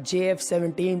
JF-17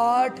8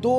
2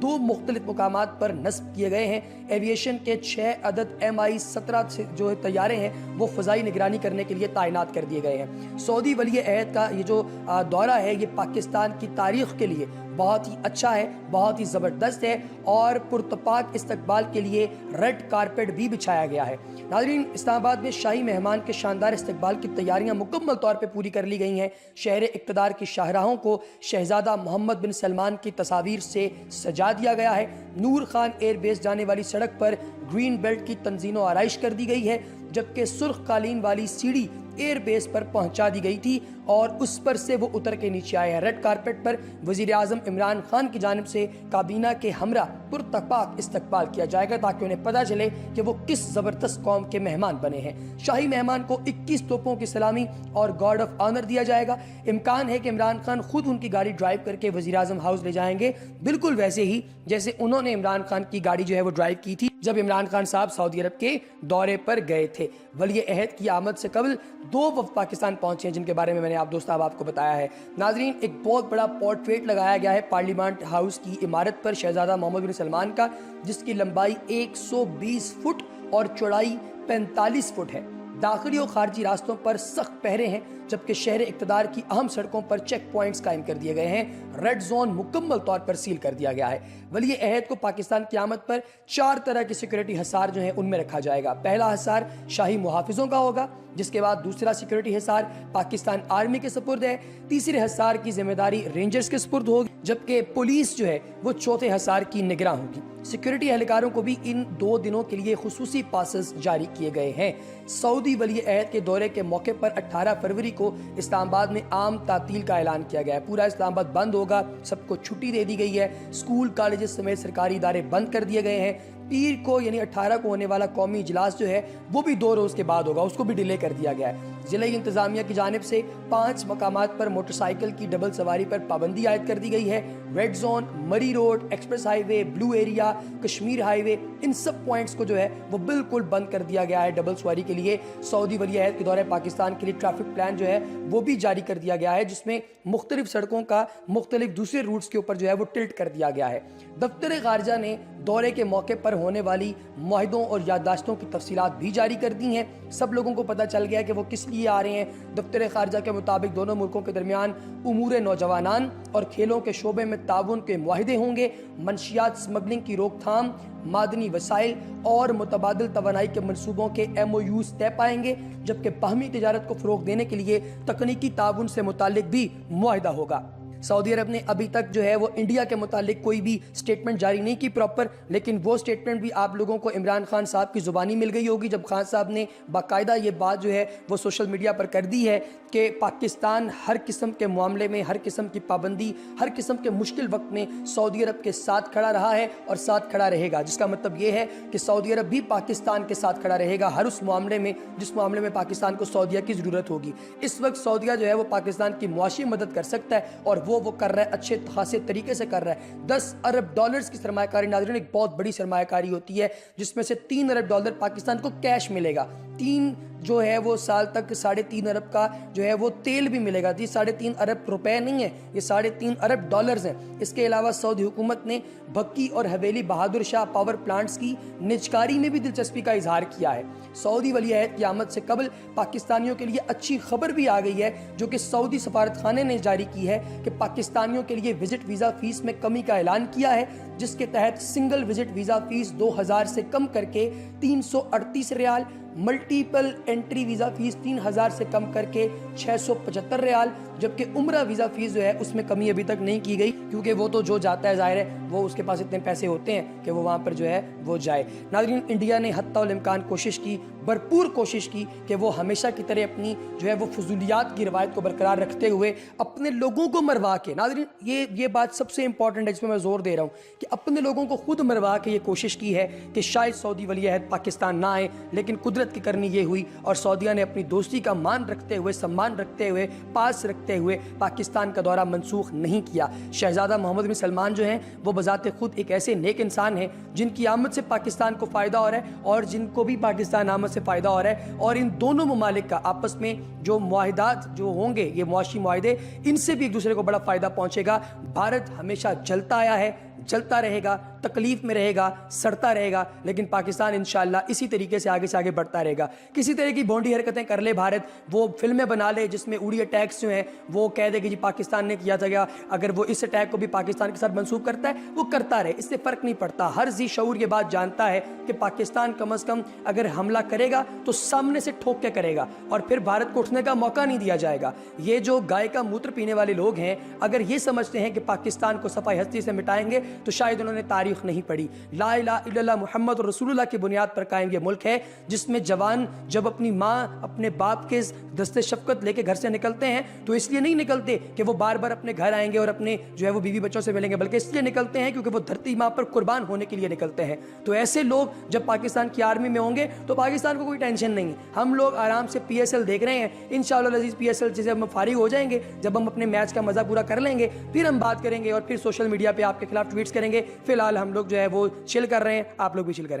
2 مختلف مقامات پر نصب کیے گئے ہیں۔ ایویشن کے 6 عدد MI-17 سے جو طیارے ہیں وہ فضائی نگرانی کرنے کے لیے تعینات کر دیے گئے ہیں۔ سعودی ولی عہد کا یہ جو دورہ ہے یہ پاکستان کی تاریخ کے لیے بہت ہی اچھا ہے، بہت ہی زبردست ہے اور پرتپاک استقبال کے لیے ریڈ کارپٹ بھی بچھایا گیا ہے۔ ناظرین، اسلام آباد میں شاہی مہمان کے شاندار استقبال کی تیاریاں مکمل طور پہ پوری کر لی گئی ہیں۔ شہر اقتدار کی شاہراہوں کو شہزادہ محمد بن سلمان کی تصاویر سے سجا دیا گیا ہے۔ نور خان ایئر بیس جانے والی سڑک پر گرین بیلٹ کی تنظیم و آرائش کر دی گئی ہے، جبکہ سرخ قالین والی سیڑھی ایئر بیس پر پہنچا دی گئی تھی اور اس پر سے وہ اتر کے نیچے آئے ہیں۔ ریڈ کارپٹ پر وزیر اعظم عمران خان کی جانب سے کابینہ کے ہمراہ پرتپاک استقبال کیا جائے گا تاکہ انہیں پتہ چلے کہ وہ کس زبردست قوم کے مہمان بنے ہیں۔ شاہی مہمان کو 21 توپوں کی سلامی اور گارڈ آف آنر دیا جائے گا۔ امکان ہے کہ عمران خان خود ان کی گاڑی ڈرائیو کر کے وزیر اعظم ہاؤس لے جائیں گے، بالکل ویسے ہی جیسے انہوں نے عمران خان کی گاڑی جو ہے وہ ڈرائیو کی تھی جب عمران خان صاحب سعودی عرب کے دورے پر گئے تھے۔ ولی عہد کی آمد سے قبل 2 وفد پاکستان پہنچے ہیں جن کے بارے میں نے آپ دوست آپ کو بتایا ہے۔ ناظرین، ایک بہت بڑا پورٹریٹ لگایا گیا ہے پارلیمنٹ ہاؤس کی عمارت پر شہزادہ محمد بن سلمان کا، جس کی لمبائی 120 فٹ اور چوڑائی 45 فٹ ہے۔ داخلی اور خارجی راستوں پر سخت پہرے ہیں، جبکہ شہر اقتدار کی اہم سڑکوں پر چیک پوائنٹس قائم کر دیے گئے ہیں۔ ریڈ زون مکمل طور پر سیل کر دیا گیا ہے۔ ولی عہد کو پاکستان کی آمد پر 4 طرح کی سیکورٹی حصار جو ہیں ان میں رکھا جائے گا۔ پہلا حصار شاہی محافظوں کا ہوگا، جس کے بعد دوسرا سیکورٹی حصار پاکستان آرمی کے سپرد ہے، تیسرے حصار کی ذمہ داری رینجرز کے سپرد ہوگی، جبکہ پولیس جو ہے وہ چوتھے حصار کی نگراں ہوگی۔ سیکورٹی اہلکاروں کو بھی ان 2 دنوں کے لیے خصوصی پاسز جاری کیے گئے ہیں۔ سعودی ولی عہد کے دورے کے موقع پر 18 فروری کو اسلام آباد میں عام تعطیل کا اعلان کیا گیا ہے۔ پورا اسلام آباد بند ہوگا، سب کو چھٹی دے دی گئی ہے۔ اسکول، کالجز سمیت سرکاری ادارے بند کر دیے گئے ہیں۔ پیر کو یعنی 18 کو ہونے والا قومی اجلاس جو ہے وہ بھی 2 روز کے بعد ہوگا، اس کو بھی ڈیلے کر دیا گیا ہے۔ ضلعی انتظامیہ کی جانب سے 5 مقامات پر موٹر سائیکل کی ڈبل سواری پر پابندی عائد کر دی گئی ہے۔ ریڈ زون، مری روڈ، ایکسپریس ہائی وے، بلو ایریا، کشمیر ہائی وے، ان سب پوائنٹس کو جو ہے وہ بالکل بند کر دیا گیا ہے ڈبل سواری کے لیے۔ سعودی ولی عہد کے دورہ پاکستان کے لیے ٹریفک پلان جو ہے وہ بھی جاری کر دیا گیا ہے، جس میں مختلف سڑکوں کا مختلف دوسرے روٹس کے اوپر جو ہے وہ ٹلٹ کر دیا گیا ہے۔ دفتر خارجہ نے دورے کے موقع پر ہونے والی معاہدوں اور یادداشتوں کی تفصیلات بھی جاری کر دی ہیں۔ سب لوگوں کو پتہ چل گیا کہ وہ کس لیے آ رہے ہیں۔ دفتر خارجہ کے مطابق دونوں ملکوں کے درمیان امور نوجوانان اور کھیلوں کے شعبے میں تعاون کے معاہدے ہوں گے۔ منشیات سمگلنگ کی روک تھام، معدنی وسائل اور متبادل توانائی کے منصوبوں کے MOUs طے پائیں گے، جبکہ باہمی تجارت کو فروغ دینے کے لیے تکنیکی تعاون سے متعلق بھی معاہدہ ہوگا۔ سعودی عرب نے ابھی تک جو ہے وہ انڈیا کے متعلق کوئی بھی سٹیٹمنٹ جاری نہیں کی پراپر، لیکن وہ سٹیٹمنٹ بھی آپ لوگوں کو عمران خان صاحب کی زبانی مل گئی ہوگی جب خان صاحب نے باقاعدہ یہ بات جو ہے وہ سوشل میڈیا پر کر دی ہے کہ پاکستان ہر قسم کے معاملے میں، ہر قسم کی پابندی، ہر قسم کے مشکل وقت میں سعودی عرب کے ساتھ کھڑا رہا ہے اور ساتھ کھڑا رہے گا، جس کا مطلب یہ ہے کہ سعودی عرب بھی پاکستان کے ساتھ کھڑا رہے گا ہر اس معاملے میں جس معاملے میں پاکستان کو سعودیہ کی ضرورت ہوگی۔ اس وقت سعودیہ جو ہے وہ پاکستان کی معاشی مدد کر سکتا ہے اور وہ کر رہا ہے، اچھے خاصے طریقے سے کر رہا ہے۔ 10 ارب ڈالرز کی سرمایہ کاری، ناظرین ایک بہت بڑی سرمایہ کاری ہوتی ہے، جس میں سے 3 ارب ڈالر پاکستان کو کیش ملے گا۔ 3 جو ہے وہ سال تک 3.5 ارب کا جو ہے وہ تیل بھی ملے گا۔ یہ 3.5 ارب روپے نہیں ہے، یہ 3.5 ارب ڈالرز ہیں۔ اس کے علاوہ سعودی حکومت نے بھکی اور حویلی بہادر شاہ پاور پلانٹس کی نجکاری میں بھی دلچسپی کا اظہار کیا ہے۔ سعودی ولی عہد کی آمد سے قبل پاکستانیوں کے لیے اچھی خبر بھی آ گئی ہے، جو کہ سعودی سفارت خانے نے جاری کی ہے کہ پاکستانیوں کے لیے وزٹ ویزا فیس میں کمی کا اعلان کیا ہے، جس کے تحت سنگل وزٹ ویزا فیس 2000 سے کم کر کے 338 ریال، ملٹیپل انٹری ویزا فیس 3000 سے کم کر کے 675 ریال، جبکہ عمرہ ویزا فیس جو ہے اس میں کمی ابھی تک نہیں کی گئی، کیونکہ وہ تو جو جاتا ہے ظاہر ہے وہ اس کے پاس اتنے پیسے ہوتے ہیں کہ وہ وہاں پر جو ہے وہ جائے۔ ناظرین، انڈیا نے حتی الامکان کوشش کی، بھرپور کوشش کی کہ وہ ہمیشہ کی طرح اپنی جو ہے وہ فضولیات کی روایت کو برقرار رکھتے ہوئے اپنے لوگوں کو مروا کے، ناظرین یہ بات سب سے امپورٹنٹ ہے، اس میں میں زور دے رہا ہوں کہ اپنے لوگوں کو خود مروا کے یہ کوشش کی ہے کہ شاید سعودی ولی عہد پاکستان نہ آئے، لیکن قدرت کی کرنی یہ ہوئی اور سعودیہ نے اپنی دوستی کا مان رکھتے ہوئے، سمان رکھتے ہوئے، پاس رکھتے ہوئے پاکستان کا دورہ منسوخ نہیں کیا۔ شہزادہ محمد بن سلمان جو ہیں وہ بذات خود ایک ایسے نیک انسان ہیں جن کی آمد سے پاکستان کو فائدہ ہو رہا ہے اور جن کو بھی پاکستان آمد سے فائدہ ہو رہا ہے، اور ان دونوں ممالک کا آپس میں جو معاہدات جو ہوں گے، یہ معاشی معاہدے، ان سے بھی ایک دوسرے کو بڑا فائدہ پہنچے گا۔ بھارت ہمیشہ جلتا آیا ہے، جلتا رہے گا, تکلیف میں رہے گا, سڑتا رہے گا, لیکن پاکستان انشاءاللہ اسی طریقے سے آگے بڑھتا رہے گا. کسی طرح کی بونڈی حرکتیں کر لے بھارت, وہ فلمیں بنا لے جس میں اڑی اٹیکس جو ہیں وہ کہہ دے کہ جی پاکستان نے کیا تھا, اگر وہ اس اٹیک کو بھی پاکستان کے ساتھ منسوب کرتا ہے وہ کرتا رہے, اس سے فرق نہیں پڑتا. ہر ذی شعور یہ بات جانتا ہے کہ پاکستان کم از کم اگر حملہ کرے گا تو سامنے سے ٹھوک کے کرے گا, اور پھر بھارت کو اٹھنے کا موقع نہیں دیا جائے گا. یہ جو گائے کا موتر پینے والے لوگ ہیں, اگر یہ سمجھتے ہیں کہ پاکستان کو صفائی ہستی سے مٹائیں گے تو شاید انہوں نے تاریخ نہیں پڑھی. لا الہ الا اللہ محمد رسول اللہ کی بنیاد پر قائم یہ ملک ہے جس میں جوان جب اپنی ماں اپنے باپ کے دست شفقت لے کے گھر سے نکلتے ہیں تو اس لیے نہیں نکلتے کہ وہ بار بار اپنے گھر آئیں گے اور اپنے جو ہے وہ بیوی بچوں سے ملیں گے, بلکہ اس لیے نکلتے ہیں کیونکہ وہ دھرتی ماں پر قربان ہونے کے لیے نکلتے ہیں. تو ایسے لوگ جب پاکستان کی آرمی میں ہوں گے تو پاکستان کو کوئی ٹینشن نہیں. ہم لوگ آرام سے پی ایس ایل دیکھ رہے ہیں, انشاءاللہ العزیز پی ایس ایل سے ہم فارغ ہو جائیں گے, جب ہم اپنے میچ کا مزہ پورا کر لیں گے پھر ہم بات کریں گے اور پھر سوشل میڈیا پہ آپ کے خلاف ٹویٹس کریں گے. فی الحال ہم لوگ جو ہے وہ چل کر رہے ہیں, آپ لوگ بھی چل کریں.